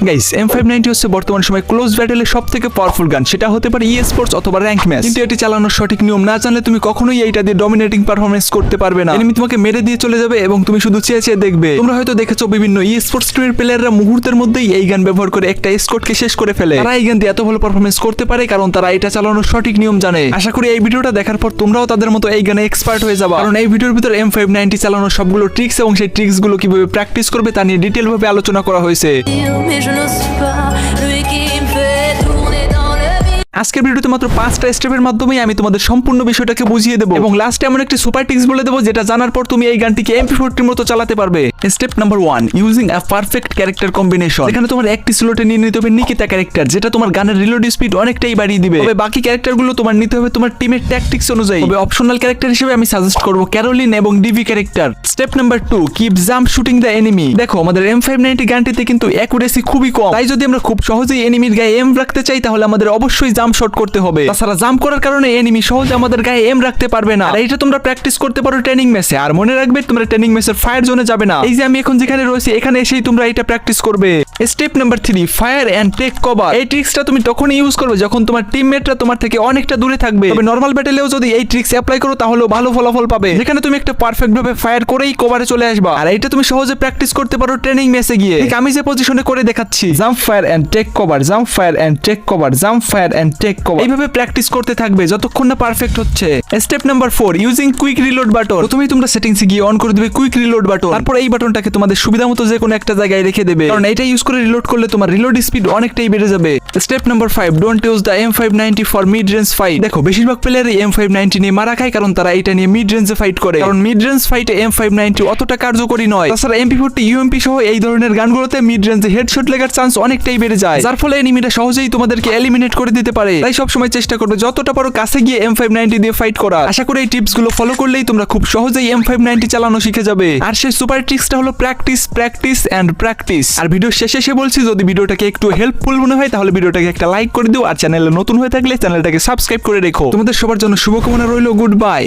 Guys M590 হচ্ছে বর্তমান সময় ক্লোজ ব্যাটেলের সবথেকে পাওয়ারফুল গান। সেটা হতে পারে স্পোর্টস অথবা র্যাঙ্ক ম্যাচ। কিন্তু এটি চালানোর সঠিক নিয়ম না জানলে তুমি কখনোই এইটা দিয়ে ডমিনেটিং পারফরম্যান্স করতে পারবে না। এনিমি তোমাকে মেরে দিয়ে চলে যাবে এবং তুমি শুধু চেয়ে চেয়ে দেখবে। তোমরা হয়তো দেখেছো বিভিন্ন স্পোর্টস টিমের প্লেয়াররা মুহূর্তের মধ্যেই এই গান ব্যবহার করে একটা স্কোয়াডকে শেষ করে ফেলে। তারা এই গান দিয়ে এত ভালো পারফরম্যান্স করতে পারে কারণ তারা এটা চালানোর সঠিক নিয়ম জানে। আশা করি এই ভিডিওটা দেখার পর তোমরাও তাদের মতো এই গানে এক্সপার্ট হয়ে যাবে। কারণ এই ভিডিওর ভিতরে M590 চালানোর সবগুলো ট্রিক্স এবং সেই ট্রিক্স গুলো কিভাবে প্র্যাকটিস করবে তা নিয়ে ডিটেইল ভাবে আলোচনা করা হয়েছে। Mais je n'ose pas, lui qui me fait tourner dans le vide. আজকের ভিডিওতে মাত্র 5টা স্টেপের মাধ্যমে আমি তোমাদের সম্পূর্ণ বিষয়টাকে বুঝিয়ে দেবো এবং লাস্টে এমন একটি সুপার টিপস বলে দেবো যেটা জানার পর তুমি এই গানটিকে MP40 মতো চালাতে পারবে। Step number 1, using a perfect character combination. এখানে তোমার একটি স্লটে নিয়ে নিতে হবে নিকিতা ক্যারেক্টার, যেটা তোমার গানের রিলোড স্পিড অনেকটাই বাড়িয়ে দিবে। তবে বাকি ক্যারেক্টারগুলো তোমার নিতে হবে তোমার টিমের ট্যাকটিক্স অনুযায়ী। তবে অপশনাল ক্যারেক্টার হিসেবে আমি সাজেস্ট করব ক্যারোলিন এবং ডিভি character. Step number 2, keep jump shooting the enemy. দেখো আমাদের M590 গানটিতে কিন্তু অ্যাকুরেসি খুবই কম, তাই যদি আমরা খুব সহজেই এনিমির গায়ে এম রাখতে চাই তাহলে আমাদের অবশ্যই জাম্প শট করতে হবে। তাছাড়া জাম্প করার কারণে এনিমি সহজে আমাদের গায়ে এম রাখতে পারবে না। আর এটা তোমরা প্র্যাকটিস করতে পারো ট্রেনিং ম্যাচে। আর মনে রাখবে তোমরা ট্রেনিং ম্যাচের ফায়ার জোনে যাবে না। এই যে আমি এখন যেখানে রয়েছি এখানে এসেই তোমরা এটা প্র্যাকটিস করবে। Step number 3, fire and take cover. এই ট্রিক্সটা তুমি তখনই ইউজ করবে যখন তোমার টিমমেটরা তোমার থেকে অনেকটা দূরে থাকবে। তবে নরমাল ব্যাটেলেও যদি এই ট্রিক্স অ্যাপ্লাই করো তাহলে ভালো ফলাফল পাবে, যেখানে তুমি একটা পারফেক্ট ভাবে ফায়ার করেই কভারে চলে আসবা। আর এটা তুমি সহজে প্র্যাকটিস করতে পারো ট্রেনিং ম্যাচে গিয়ে। ঠিক আমি যে পজিশনে করে দেখাচ্ছি, jump fire and take cover, jump fire and take cover, jump fire and take cover. এইভাবে প্র্যাকটিস করতে থাকবে যতক্ষণ না পারফেক্ট হচ্ছে। Step number 4, using quick reload button. প্রথমেই তোমরা সেটিংসে গিয়ে অন করে দিবে কুইক রিলোড বাটন। তারপর এই বাটনটাকে তোমাদের সুবিধামতো যে কোনো একটা জায়গায় রেখে দেবে, কারণ এটা ইউজ করে রিলোড করলে তোমার রিলোড স্পিড অনেকটাই বেড়ে যাবে। Step number 5, don't use the M590 for mid range fight. দেখো বেশিরভাগ প্লেয়ারই M590 নিয়ে মারা খায় কারণ তারা এটা নিয়ে মিড রেঞ্জে ফাইট করে, কারণ মিড রেঞ্জ ফাইটে M590 অতটা কার্যকরী নয়। তাছাড়া MP40 UMP সহ এই ধরনের গানগুলোতে মিড রেঞ্জে হেডশট লাগার চান্স অনেকটাই বেড়ে যায়, যার ফলে এনিমিরা সহজেই তোমাদেরকে এলিমিনেট করে দিতে পারে। তাই সবসময় চেষ্টা করবে যতটা পারো কাছে গিয়ে M590 দিয়ে ফাইট করা। আশা করি এই টিপস গুলো ফলো করলেই তোমরা খুব সহজেই M590 চালানো শিখে যাবে। আর সেই সুপার ট্রিক্সটা হলো প্র্যাকটিস, প্র্যাকটিস এন্ড প্র্যাকটিস। আর ভিডিও শেষে এসে বলছি, যদি ভিডিওটাকে একটু হেল্পফুল মনে হয় তাহলে ভিডিওটাকে একটা লাইক করে দিও, আর চ্যানেলে নতুন হয়ে থাকলে চ্যানেলটাকে সাবস্ক্রাইব করে রেখো। তোমাদের সবার জন্য শুভকামনা রইল। Good bye.